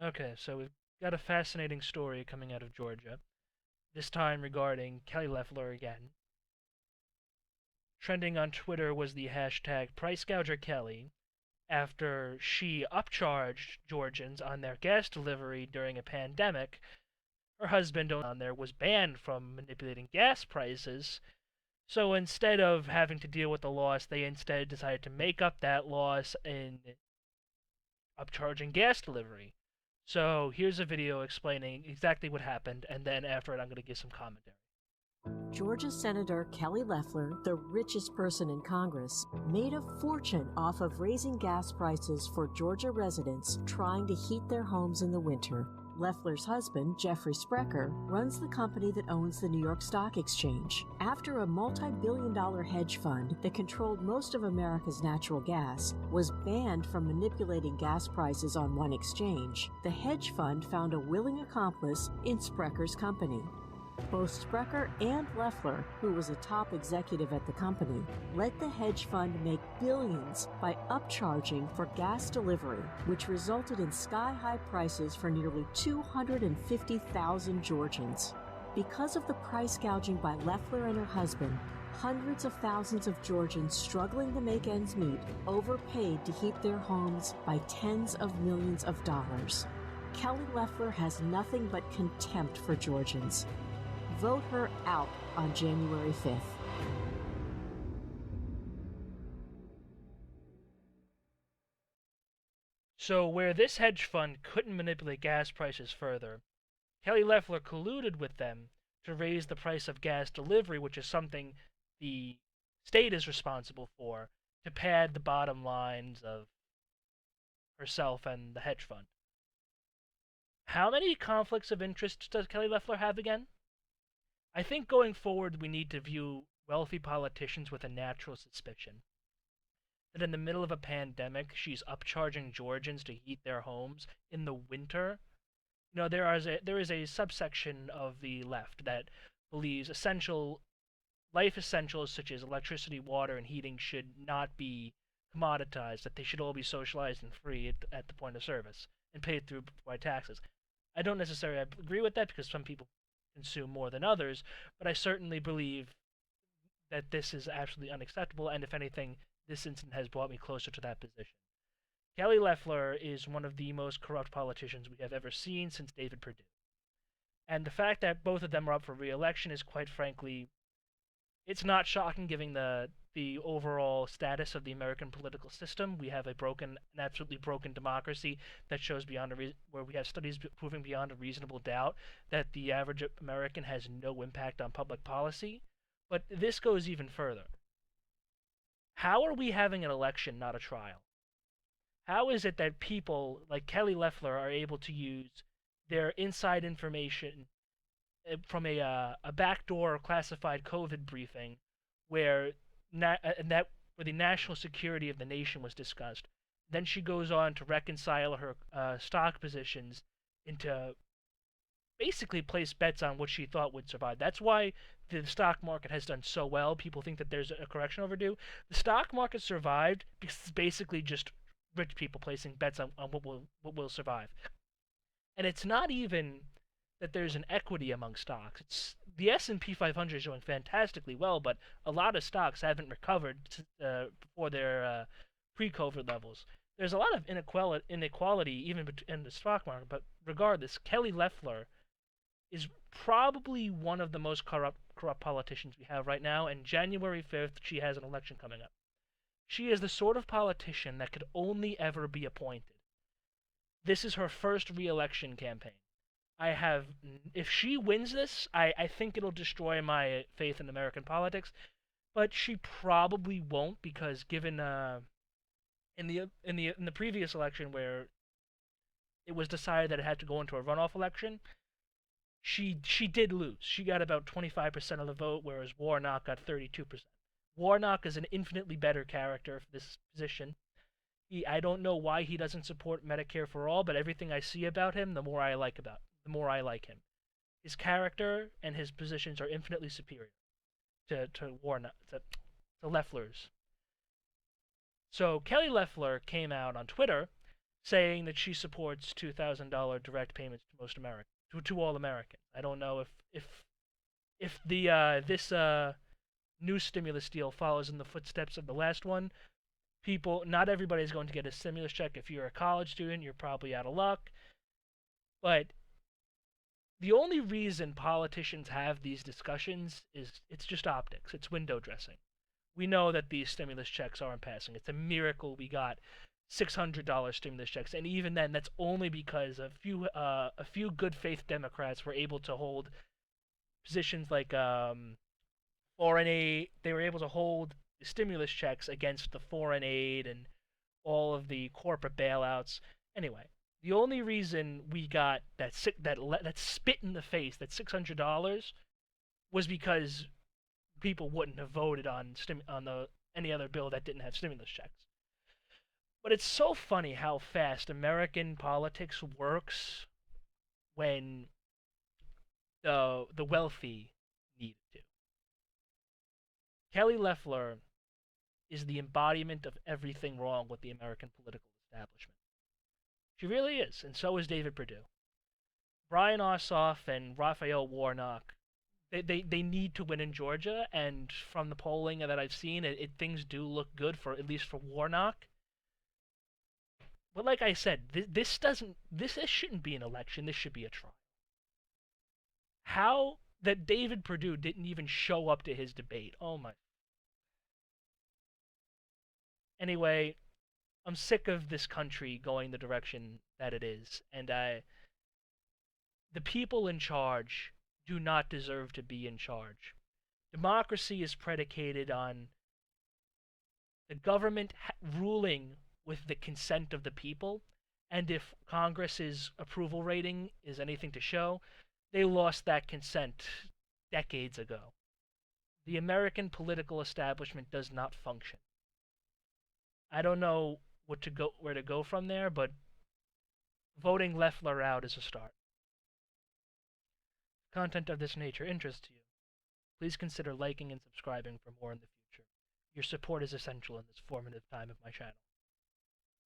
Okay, so we've got a fascinating story coming out of Georgia, this time regarding Kelly Loeffler again. Trending on Twitter was the hashtag #PriceGougerKelly after she upcharged Georgians on their gas delivery during a pandemic. Her husband on there was banned from manipulating gas prices, so instead of having to deal with the loss, they instead decided to make up that loss in upcharging gas delivery. So here's a video explaining exactly what happened, and then after it, I'm going to give some commentary. Georgia Senator Kelly Loeffler, the richest person in Congress, made a fortune off of raising gas prices for Georgia residents trying to heat their homes in the winter. Loeffler's husband, Jeffrey Sprecher, runs the company that owns the New York Stock Exchange. After a multi-billion-dollar hedge fund that controlled most of America's natural gas was banned from manipulating gas prices on one exchange, the hedge fund found a willing accomplice in Sprecher's company. Both Sprecher and Loeffler, who was a top executive at the company, let the hedge fund make billions by upcharging for gas delivery, which resulted in sky-high prices for nearly 250,000 Georgians. Because of the price gouging by Loeffler and her husband, hundreds of thousands of Georgians struggling to make ends meet overpaid to heat their homes by tens of millions of dollars. Kelly Loeffler has nothing but contempt for Georgians. Vote her out on January 5th. So where this hedge fund couldn't manipulate gas prices further, Kelly Loeffler colluded with them to raise the price of gas delivery, which is something the state is responsible for, to pad the bottom lines of herself and the hedge fund. How many conflicts of interest does Kelly Loeffler have again? I think going forward we need to view wealthy politicians with a natural suspicion that in the middle of a pandemic she's upcharging Georgians to heat their homes in the winter. There is a subsection of the left that believes life essentials such as electricity, water, and heating should not be commoditized, that they should all be socialized and free at the point of service and paid through by taxes. I don't necessarily agree with that because some people consume more than others, but I certainly believe that this is absolutely unacceptable, and if anything, this incident has brought me closer to that position. Kelly Loeffler is one of the most corrupt politicians we have ever seen since David Perdue. And the fact that both of them are up for re-election is quite frankly, it's not shocking given the overall status of the American political system. We have an absolutely broken democracy that shows where we have studies proving beyond a reasonable doubt that the average American has no impact on public policy. But this goes even further. How are we having an election, not a trial? How is it that people like Kelly Loeffler are able to use their inside information from a backdoor classified COVID briefing where where the national security of the nation was discussed? Then she goes on to reconcile her stock positions into basically place bets on what she thought would survive. That's why the stock market has done so well. People think that there's a correction overdue. The stock market survived because it's basically just rich people placing bets on what will survive. And it's not even that there's an equity among stocks. It's the S&P 500 is doing fantastically well, but a lot of stocks haven't recovered before their pre-COVID levels. There's a lot of inequality even in the stock market, but regardless, Kelly Loeffler is probably one of the most corrupt politicians we have right now, and January 5th, she has an election coming up. She is the sort of politician that could only ever be appointed. This is her first re-election campaign. If she wins this, I think it'll destroy my faith in American politics, but she probably won't because given in the previous election where it was decided that it had to go into a runoff election, she did lose. She got about 25% of the vote, whereas Warnock got 32%. Warnock is an infinitely better character for this position. I don't know why he doesn't support Medicare for all, but everything I see about him, the more I like him. His character and his positions are infinitely superior to Warnock to Loeffler's. So Kelly Loeffler came out on Twitter saying that she supports $2,000 direct payments to most Americans, to all Americans. I don't know if the this new stimulus deal follows in the footsteps of the last one. People, not everybody is going to get a stimulus check. If you're a college student, you're probably out of luck. But the only reason politicians have these discussions is it's just optics. It's window dressing. We know that these stimulus checks aren't passing. It's a miracle we got $600 stimulus checks, and even then, that's only because a few good faith Democrats were able to hold positions like foreign aid. They were able to hold the stimulus checks against the foreign aid and all of the corporate bailouts. Anyway, the only reason we got that spit in the face, that $600, was because people wouldn't have voted on any other bill that didn't have stimulus checks. But it's so funny how fast American politics works when the wealthy need it to. Kelly Loeffler is the embodiment of everything wrong with the American political establishment. She really is, and so is David Perdue. Brian Ossoff and Raphael Warnock, they need to win in Georgia, and from the polling that I've seen, things do look good for at least for Warnock. But like I said, this shouldn't be an election. This should be a trial. How that David Perdue didn't even show up to his debate? Oh my. Anyway, I'm sick of this country going the direction that it is, and the people in charge do not deserve to be in charge. Democracy is predicated on the government ruling with the consent of the people, and if Congress's approval rating is anything to show, they lost that consent decades ago. The American political establishment does not function. I don't know where to go from there, but voting Loeffler out is a start. If content of this nature interests you, please consider liking and subscribing for more in the future. Your support is essential in this formative time of my channel.